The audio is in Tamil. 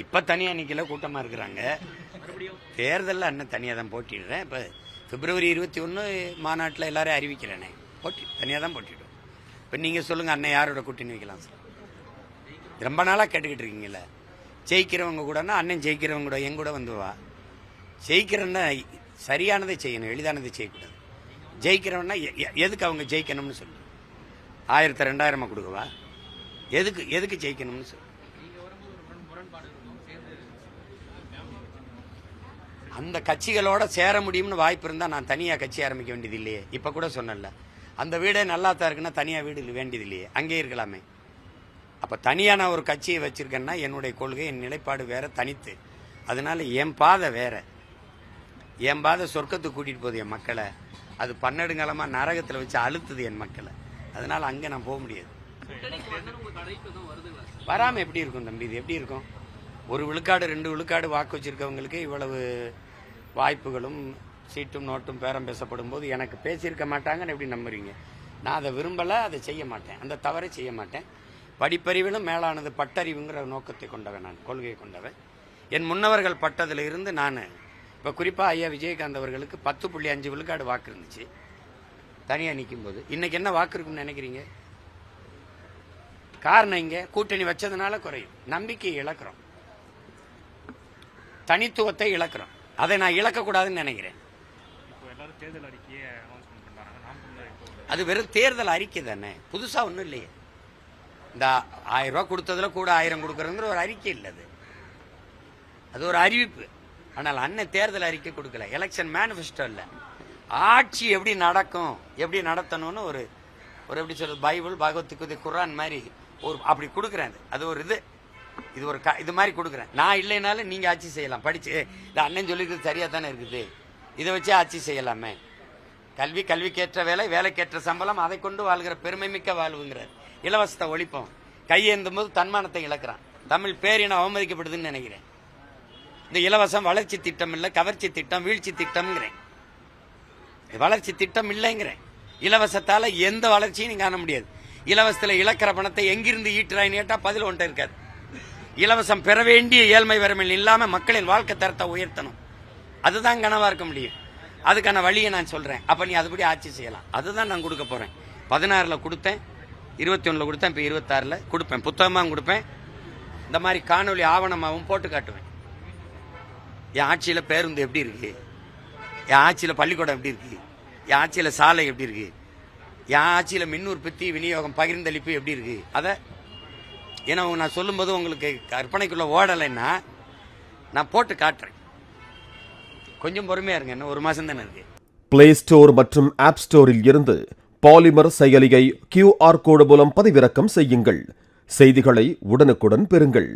இப்போ தனியாக நிற்கல, கூட்டமாக இருக்கிறாங்க. தேர்தலில் அண்ணன் தனியாக தான் போட்டிடுறேன். இப்போ பிப்ரவரி 21 மாநாட்டில் எல்லாரும் அறிவிக்கிறேனே, தனியாக தான் போட்டிடுவோம். இப்போ நீங்கள் சொல்லுங்கள், அண்ணன் யாரோட கூட்டணி வைக்கலாம் சார்? ரொம்ப நாளாக கேட்டுக்கிட்டு இருக்கீங்களே. ஜெயிக்கிறவங்க கூடனா அண்ணன் ஜெயிக்கிறவங்க கூட எங்கூட வந்து வா. ஜெயிக்கிறன்னா சரியானதை செய்யணும், எளிதானதை செய்யக்கூடாது. ஜெயிக்கிறவன்னா எதுக்கு அவங்க ஜெயிக்கணும்னு சொல்லு. 1000 2000 கொடுக்கவா? எதுக்கு ஜெயிக்கணும்னு சொல்லு. அந்த கட்சிகளோட சேர முடியும்னு வாய்ப்பு இருந்தால் நான் தனியாக கட்சி ஆரம்பிக்க வேண்டியது இல்லையே. இப்போ கூட சொன்னல, அந்த வீடே நல்லா தான் இருக்குன்னா தனியாக வீடு வேண்டியது இல்லையே, அங்கே இருக்கலாமே. அப்போ தனியாக நான் ஒரு கட்சியை வச்சிருக்கேன்னா என்னுடைய கொள்கை, என் நிலைப்பாடு வேற, தனித்து. அதனால என் பாதை வேற. என் பாதை சொர்க்கத்துக்கு கூட்டிகிட்டு போகுது என் மக்களை. அது பன்னெடுங்காலமாக நரகத்தில் வச்சு அழுத்துது என் மக்களை. அதனால அங்கே நான் போக முடியாது. வராமல் எப்படி இருக்கும் தம்பி? இது எப்படி இருக்கும்? 1 விழுக்காடு 2 விழுக்காடு வாக்கு வச்சிருக்கவங்களுக்கு இவ்வளவு வாய்ப்புகளும் சீட்டும் நோட்டும் பேரம் பேசப்படும் போது எனக்கு பேசியிருக்க மாட்டாங்கன்னு எப்படி நம்புறீங்க? நான் அதை விரும்பலை, அதை செய்ய மாட்டேன், அந்த தவறை செய்ய மாட்டேன். படிப்பறிவிலும் மேலானது பட்டறிவுங்கிற நோக்கத்தை கொண்டவன், நான் கொள்கையை கொண்டவன். என் முன்னவர்கள் பட்டதில் இருந்து நான் இப்போ குறிப்பாக ஐயா விஜயகாந்த் அவர்களுக்கு 10.5 விழுக்காடு வாக்கு இருந்துச்சு தனியாக நிற்கும் போது. இன்னைக்கு என்ன வாக்கு இருக்குன்னு நினைக்கிறீங்க? காரணம் இங்கே கூட்டணி வச்சதுனால குறையும். நம்பிக்கை இழக்கிறோம், தனித்துவத்தை இழக்கிறோம். அதை நான் இழக்கக்கூடாதுன்னு நினைக்கிறேன். அது வெறும் தேர்தல் அறிக்கை தானே, புதுசா ஒன்றும் இல்லையே. இந்த 1000 ரூபா கொடுத்ததுல கூட 1000 கொடுக்கறதுங்கிற ஒரு அறிக்கை இல்லை, அது ஒரு அறிவிப்பு. ஆனால் அண்ணன் தேர்தல் அறிக்கை கொடுக்கல, எலெக்ஷன் மேனிஃபெஸ்டோ இல்லை. ஆட்சி எப்படி நடக்கும், எப்படி நடத்தணும்னு ஒரு எப்படி சொல்றது, பைபிள் பகவத்கீதை குர்ஆன் மாதிரி ஒரு அப்படி கொடுக்குறேன். அது ஒரு இது ஒரு இது மாதிரி கொடுக்குறேன். நான் இல்லைனாலும் நீங்க ஆட்சி செய்யலாம். படிச்சு இந்த அண்ணன் சொல்லிக்கிறது சரியா தானே இருக்குது, இதை வச்சு ஆட்சி செய்யலாமே. கல்விக்கேற்ற வேலை, வேலைக்கேற்ற சம்பளம், அதை கொண்டு வாழ்கிற பெருமை மிக்க வாழ்வுங்கிறார். இலவசத்தை ஒழிப்போம். கையேந்தும் போது தன்மானத்தை இழக்கிறான். தமிழ் பேரினம் அவமதிக்கப்படுதுன்னு நினைக்கிறேன். இந்த இலவசம் வளர்ச்சி திட்டம் இல்லை, கவர்ச்சி திட்டம், வீழ்ச்சி திட்டம்ங்கிறேன். வளர்ச்சி திட்டம் இல்லைங்கிறேன். இலவசத்தால எந்த வளர்ச்சியும் நீங்க காண முடியாது. இலவசத்துல இழக்கிற பணத்தை எங்கிருந்து ஈட்டுறாயின்னு கேட்டா பதில் ஒன்றை இருக்காது. இலவசம் பெற வேண்டிய ஏழ்மை வறுமையில் இல்லாம மக்களின் வாழ்க்கை தரத்தை உயர்த்தணும். அதுதான் கனவா இருக்க முடியும். அதுக்கான வழியை நான் சொல்றேன். அப்ப நீ அதுபடி ஆட்சி செய்யலாம். அதுதான் நான் கொடுக்க போறேன். 16 கொடுத்தேன், 21 கொடுத்தேன், இப்ப 26 கொடுப்பேன். புத்தகமாகவும் கொடுப்பேன், இந்த மாதிரி காணொலி ஆவணமாகவும் போட்டு காட்டுவேன். என் ஆட்சியில பேருந்து எப்படி இருக்கு, என் ஆட்சியில பள்ளிக்கூடம் எப்படி இருக்கு, என் ஆட்சியில சாலை எப்படி இருக்கு, என் ஆட்சியில மின் உற்பத்தி விநியோகம் பகிர்ந்தளிப்பு எப்படி இருக்கு. அதை ஏன்னா நான் சொல்லும்போது உங்களுக்கு கற்பனைக்குள்ள ஓடலைன்னா நான் போட்டு காட்டுறேன். கொஞ்சம் பொறுமையா இருங்க, இன்னும் 1 மாசம் தானே இருக்கு. பிளே ஸ்டோர் மற்றும் ஆப் ஸ்டோரில் இருந்து பாலிமர் செயலியை QR கோடு மூலம் பதிவிறக்கம் செய்யுங்கள். செய்திகளை உடனுக்குடன் பெறுங்கள்.